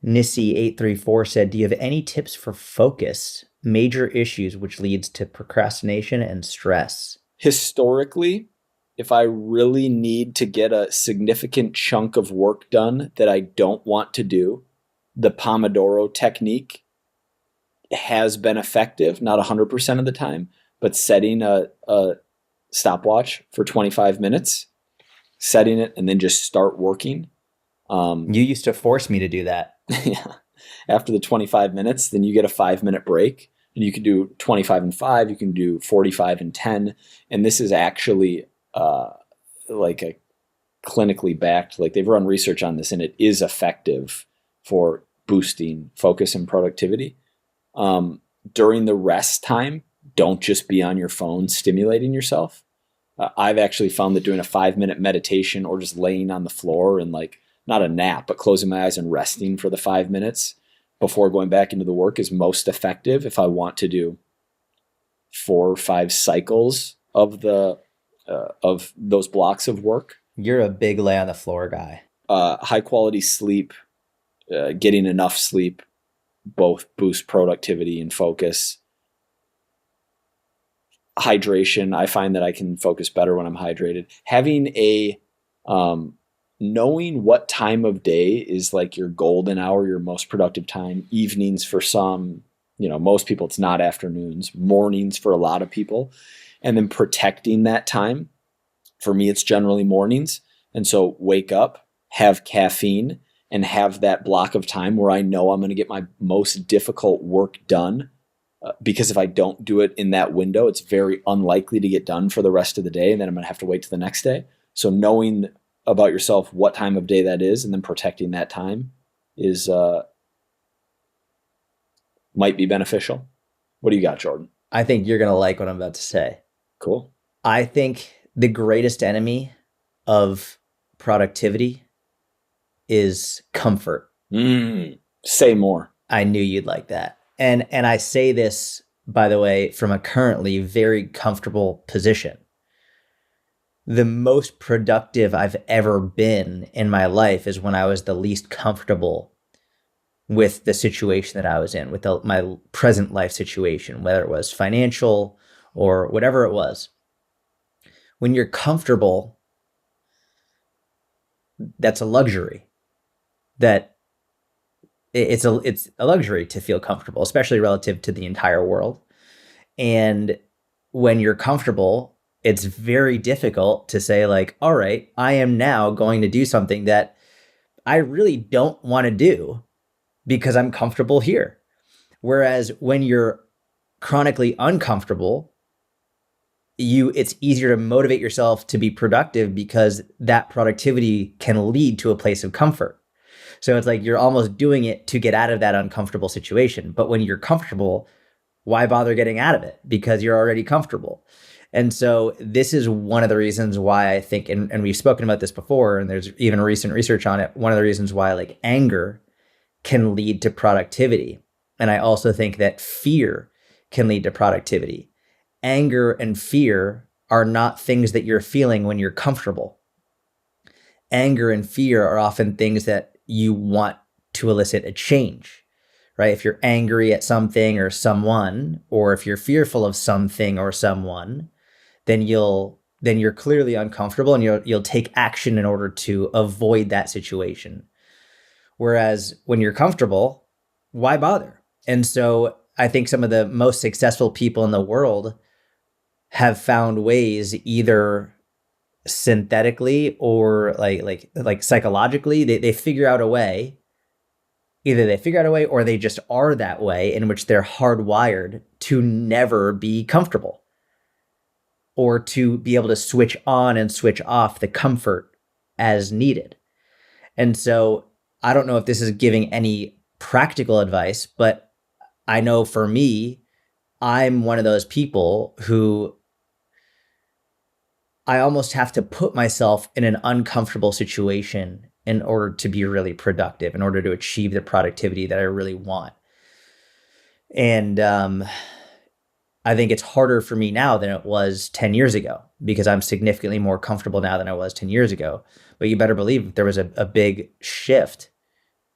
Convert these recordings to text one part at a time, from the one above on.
Nissy834 said, do you have any tips for focus, major issues which leads to procrastination and stress? Historically, if I really need to get a significant chunk of work done that I don't want to do, the Pomodoro technique has been effective, not 100% of the time, but setting a stopwatch for 25 minutes, setting it, and then just start working. You used to force me to do that. Yeah. After the 25 minutes, then you get a 5-minute break, and you can do 25 and 5, you can do 45 and 10. And this is actually like a clinically backed, like they've run research on this, and it is effective for boosting focus and productivity. During the rest time, don't just be on your phone stimulating yourself. I've actually found that doing a 5-minute meditation or just laying on the floor and like not a nap, but closing my eyes and resting for the 5 minutes before going back into the work is most effective if I want to do 4 or 5 cycles of those blocks of work. You're a big lay on the floor guy. High quality sleep, getting enough sleep, both boost productivity and focus. Hydration, I find that I can focus better when I'm hydrated. Having a knowing what time of day is like your golden hour, your most productive time. Evenings for some, most people it's not afternoons. Mornings for a lot of people. And then protecting that time. For me, it's generally mornings. And so wake up, have caffeine, and have that block of time where I know I'm going to get my most difficult work done. Because if I don't do it in that window, it's very unlikely to get done for the rest of the day. And then I'm going to have to wait till the next day. So knowing about yourself what time of day that is and then protecting that time is might be beneficial. What do you got, Jordan? I think you're going to like what I'm about to say. Cool. I think the greatest enemy of productivity is comfort. Say more. I knew you'd like that. And I say this, by the way, from a currently very comfortable position. The most productive I've ever been in my life is when I was the least comfortable with the situation that I was in, with my present life situation, whether it was financial or whatever it was. When you're comfortable, that's a luxury. It's a luxury to feel comfortable, especially relative to the entire world. And when you're comfortable, it's very difficult to say like, all right, I am now going to do something that I really don't want to do because I'm comfortable here. Whereas when you're chronically uncomfortable, it's easier to motivate yourself to be productive because that productivity can lead to a place of comfort. So it's like you're almost doing it to get out of that uncomfortable situation. But when you're comfortable, why bother getting out of it? Because you're already comfortable. And so this is one of the reasons why I think, and we've spoken about this before, and there's even recent research on it, one of the reasons why like anger can lead to productivity. And I also think that fear can lead to productivity. Anger and fear are not things that you're feeling when you're comfortable. Anger and fear are often things that you want to elicit a change, right? If you're angry at something or someone, or if you're fearful of something or someone, then you're clearly uncomfortable and you'll take action in order to avoid that situation. Whereas when you're comfortable, why bother? And so I think some of the most successful people in the world have found ways, either synthetically or like psychologically, they figure out a way. Either they figure out a way or they just are that way, in which they're hardwired to never be comfortable or to be able to switch on and switch off the comfort as needed. And so I don't know if this is giving any practical advice, but I know for me, I'm one of those people who I almost have to put myself in an uncomfortable situation in order to be really productive, in order to achieve the productivity that I really want. And I think it's harder for me now than it was 10 years ago because I'm significantly more comfortable now than I was 10 years ago. But you better believe there was a big shift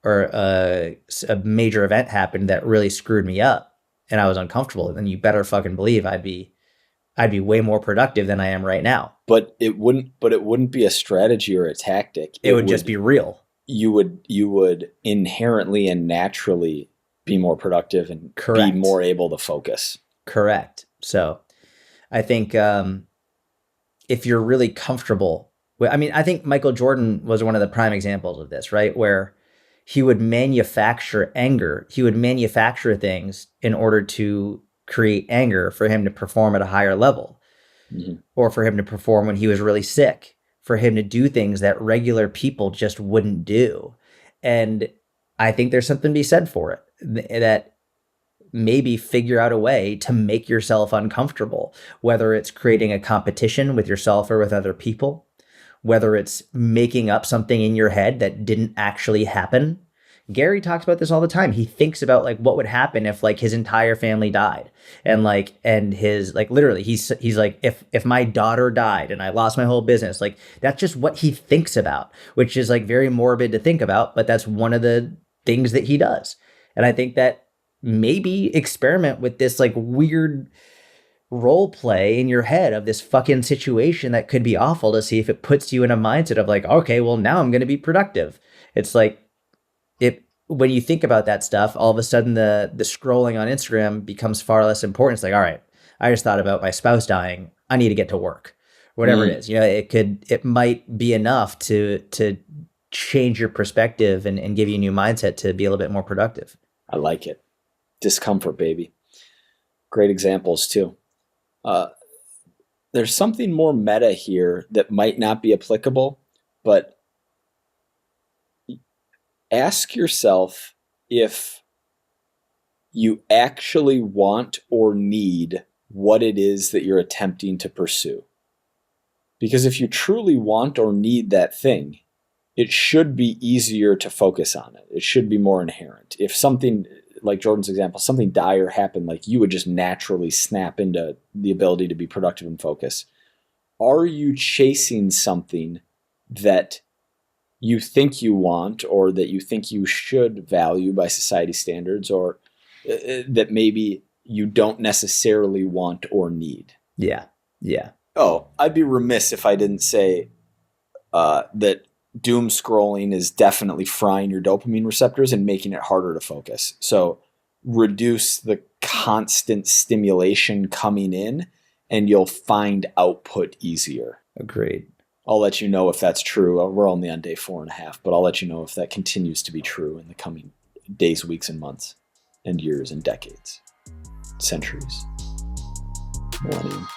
or a major event happened that really screwed me up and I was uncomfortable, then you better fucking believe I'd be way more productive than I am right now. But it wouldn't be a strategy or a tactic. It would just be real. You would inherently and naturally be more productive and Correct. be more able to focus. Correct. So I think if you're really comfortable, I mean, I think Michael Jordan was one of the prime examples of this, right? Where he would manufacture anger. He would manufacture things in order to create anger for him to perform at a higher level, or for him to perform when he was really sick, for him to do things that regular people just wouldn't do. And I think there's something to be said for it, that maybe figure out a way to make yourself uncomfortable, whether it's creating a competition with yourself or with other people, whether it's making up something in your head that didn't actually happen. Gary talks about this all the time. He thinks about like what would happen if like his entire family died, and his like literally he's like, if my daughter died and I lost my whole business, like that's just what he thinks about, which is like very morbid to think about, but that's one of the things that he does. And I think that maybe experiment with this like weird role play in your head of this fucking situation that could be awful, to see if it puts you in a mindset of like, okay, well now I'm going to be productive. It's like, when you think about that stuff, all of a sudden the scrolling on Instagram becomes far less important. It's like, all right, I just thought about my spouse dying. I need to get to work. Whatever it is, it might be enough to change your perspective and give you a new mindset to be a little bit more productive. I like it. Discomfort, baby. Great examples too. There's something more meta here that might not be applicable, but ask yourself if you actually want or need what it is that you're attempting to pursue. Because if you truly want or need that thing, it should be easier to focus on it. It should be more inherent. If something, like Jordan's example, something dire happened, like you would just naturally snap into the ability to be productive and focus. Are you chasing something that you think you want, or that you think you should value by society standards, or that maybe you don't necessarily want or need? Yeah. Oh, I'd be remiss if I didn't say that doom scrolling is definitely frying your dopamine receptors and making it harder to focus. So reduce the constant stimulation coming in and you'll find output easier. Agreed. I'll let you know if that's true. We're only on day 4.5, but I'll let you know if that continues to be true in the coming days, weeks, and months, and years, and decades, centuries, millennium.